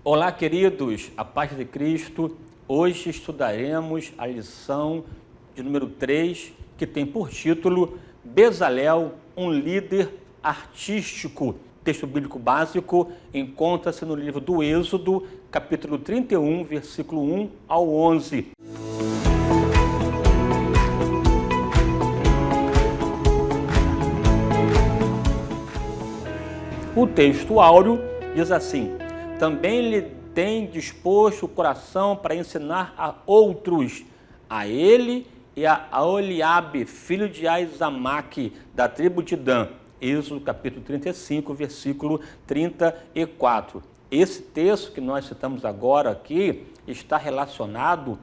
Olá, queridos, a paz de Cristo. Hoje estudaremos a lição de número 3, que tem por título Bezalel, um líder artístico. Texto bíblico básico encontra-se no livro do Êxodo, capítulo 31, versículo 1 ao 11. O texto áureo diz assim: também lhe tem disposto o coração para ensinar a outros, a ele e a Oliabe, filho de Aizamaque, da tribo de Dan. Êxodo capítulo 35, versículo 34. Esse texto que nós citamos agora aqui está relacionado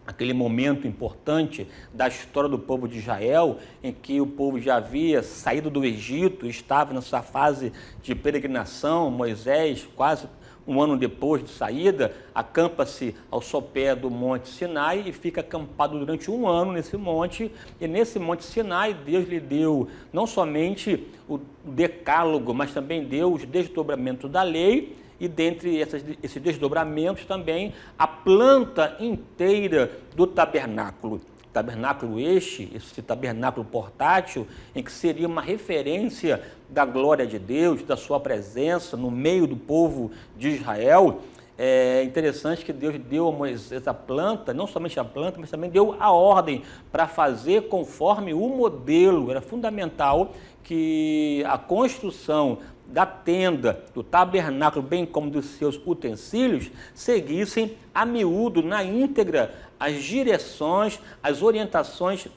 aquele momento importante da história do povo de Israel, em que o povo já havia saído do Egito, estava nessa fase de peregrinação. Moisés, quase um ano depois de saída, acampa-se ao sopé do Monte Sinai e fica acampado durante um ano nesse monte. E nesse Monte Sinai, Deus lhe deu não somente o decálogo, mas também deu os desdobramentos da lei. E dentre esses desdobramentos também a planta inteira do tabernáculo. Tabernáculo esse tabernáculo portátil, em que seria uma referência da glória de Deus, da sua presença no meio do povo de Israel. É interessante que Deus deu a Moisés a planta, não somente a planta, mas também deu a ordem para fazer conforme o modelo. Era fundamental que a construção da tenda, do tabernáculo, bem como dos seus utensílios, seguissem a miúdo, na íntegra, as direções, as orientações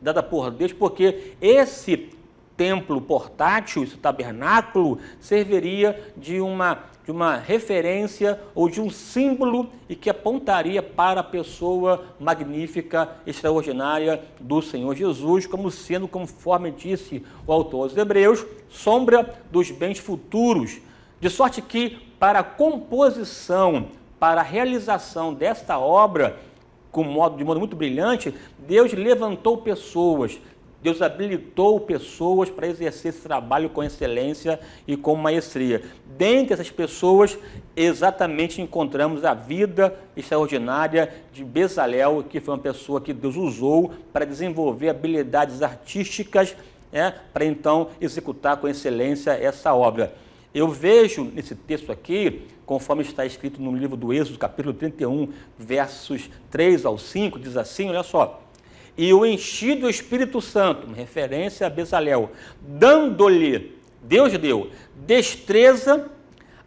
dadas por Deus, porque esse templo portátil, esse tabernáculo, serviria de uma referência ou de um símbolo e que apontaria para a pessoa magnífica, extraordinária do Senhor Jesus, como sendo, conforme disse o autor aos Hebreus, sombra dos bens futuros, de sorte que para a composição, para a realização desta obra, de modo muito brilhante, Deus levantou pessoas, Deus habilitou pessoas para exercer esse trabalho com excelência e com maestria. Dentre essas pessoas, exatamente encontramos a vida extraordinária de Bezalel, que foi uma pessoa que Deus usou para desenvolver habilidades artísticas, para então executar com excelência essa obra. Eu vejo nesse texto aqui, conforme está escrito no livro do Êxodo, capítulo 31, versos 3 ao 5, diz assim, olha só: e o enchi do Espírito Santo, uma referência a Bezalel, dando-lhe, Deus deu, destreza,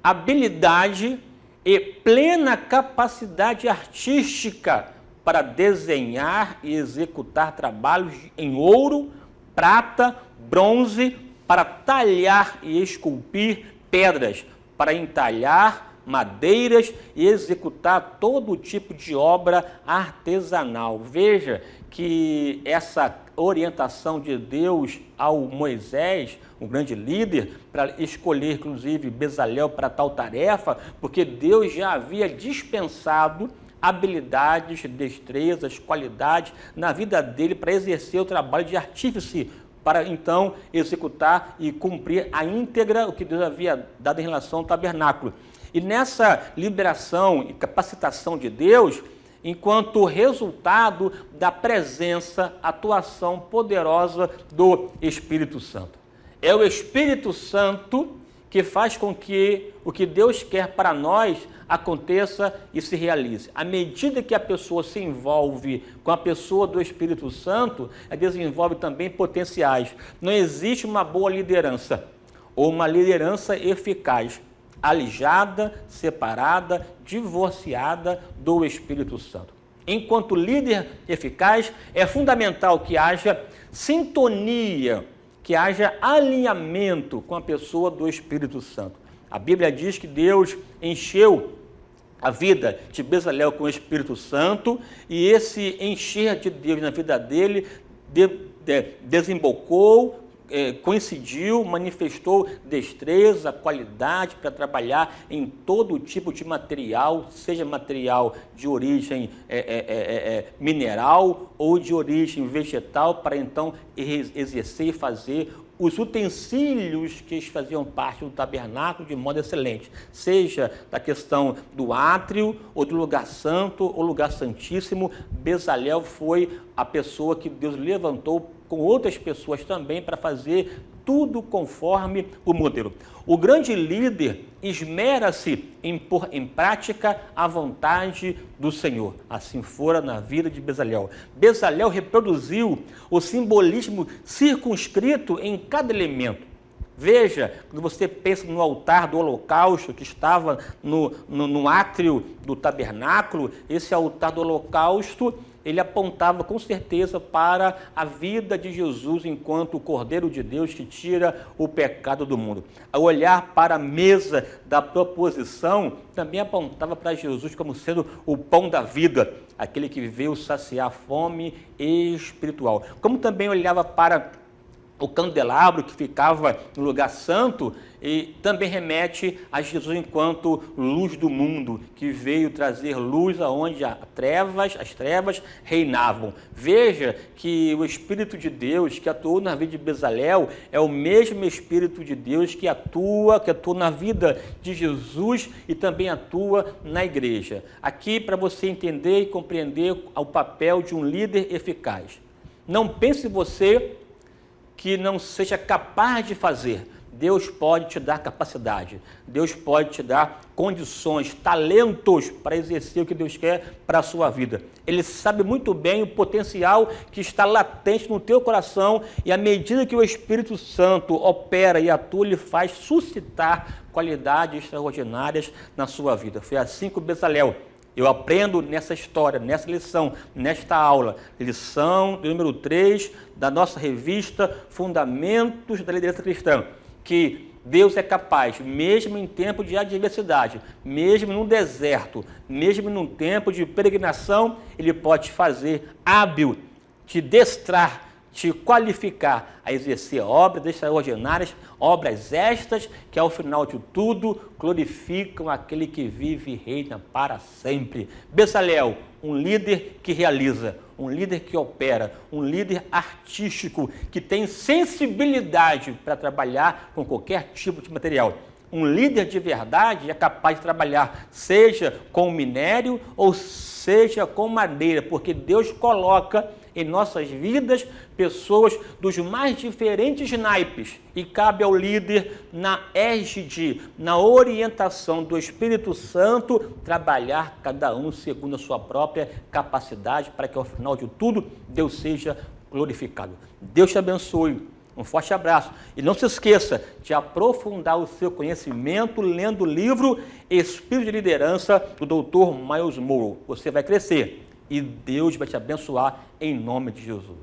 habilidade e plena capacidade artística para desenhar e executar trabalhos em ouro, prata, bronze, para talhar e esculpir pedras, para entalhar madeiras e executar todo tipo de obra artesanal. Veja que essa orientação de Deus ao Moisés, um grande líder, para escolher inclusive Bezalel para tal tarefa, porque Deus já havia dispensado habilidades, destrezas, qualidades na vida dele para exercer o trabalho de artífice, para então executar e cumprir a íntegra o que Deus havia dado em relação ao tabernáculo. E nessa liberação e capacitação de Deus, enquanto resultado da presença, atuação poderosa do Espírito Santo. É o Espírito Santo que faz com que o que Deus quer para nós aconteça e se realize. À medida que a pessoa se envolve com a pessoa do Espírito Santo, ela desenvolve também potenciais. Não existe uma boa liderança ou uma liderança eficaz alijada, separada, divorciada do Espírito Santo. Enquanto líder eficaz, é fundamental que haja sintonia, que haja alinhamento com a pessoa do Espírito Santo. A Bíblia diz que Deus encheu a vida de Bezalel com o Espírito Santo, e esse encher de Deus na vida dele desembocou, coincidiu, manifestou destreza, qualidade para trabalhar em todo tipo de material, seja material de origem mineral ou de origem vegetal, para então exercer e fazer os utensílios que faziam parte do tabernáculo de modo excelente, seja da questão do átrio, ou do lugar santo, ou lugar santíssimo. Bezalel foi a pessoa que Deus levantou com outras pessoas também para fazer tudo conforme o modelo. O grande líder esmera-se em pôr em prática a vontade do Senhor. Assim fora na vida de Bezalel. Bezalel reproduziu o simbolismo circunscrito em cada elemento. Veja, quando você pensa no altar do holocausto que estava no átrio do tabernáculo, esse altar do holocausto, ele apontava com certeza para a vida de Jesus enquanto o Cordeiro de Deus que tira o pecado do mundo. Ao olhar para a mesa da proposição, também apontava para Jesus como sendo o pão da vida, aquele que veio saciar a fome espiritual. Como também olhava para o candelabro que ficava no lugar santo, e também remete a Jesus enquanto luz do mundo, que veio trazer luz aonde as trevas reinavam. Veja que o Espírito de Deus que atuou na vida de Bezalel é o mesmo Espírito de Deus que atua na vida de Jesus e também atua na igreja. Aqui para você entender e compreender o papel de um líder eficaz. Não pense você que não seja capaz de fazer. Deus pode te dar capacidade, Deus pode te dar condições, talentos para exercer o que Deus quer para a sua vida. Ele sabe muito bem o potencial que está latente no teu coração e à medida que o Espírito Santo opera e atua, ele faz suscitar qualidades extraordinárias na sua vida. Foi assim com Bezalel. Eu aprendo nessa história, nessa lição, nesta aula, lição número 3 da nossa revista Fundamentos da Liderança Cristã, que Deus é capaz, mesmo em tempo de adversidade, mesmo num deserto, mesmo num tempo de peregrinação, Ele pode te fazer hábil, te destrar, te qualificar a exercer obras extraordinárias, obras estas que ao final de tudo glorificam aquele que vive e reina para sempre. Bezalel, um líder que realiza, um líder que opera, um líder artístico que tem sensibilidade para trabalhar com qualquer tipo de material. Um líder de verdade é capaz de trabalhar, seja com minério ou seja com madeira, porque Deus coloca em nossas vidas pessoas dos mais diferentes naipes e cabe ao líder, na égide, na orientação do Espírito Santo, trabalhar cada um segundo a sua própria capacidade para que ao final de tudo Deus seja glorificado. Deus te abençoe. Um forte abraço. E não se esqueça de aprofundar o seu conhecimento lendo o livro Espírito de Liderança, do Dr. Myles Munroe. Você vai crescer e Deus vai te abençoar em nome de Jesus.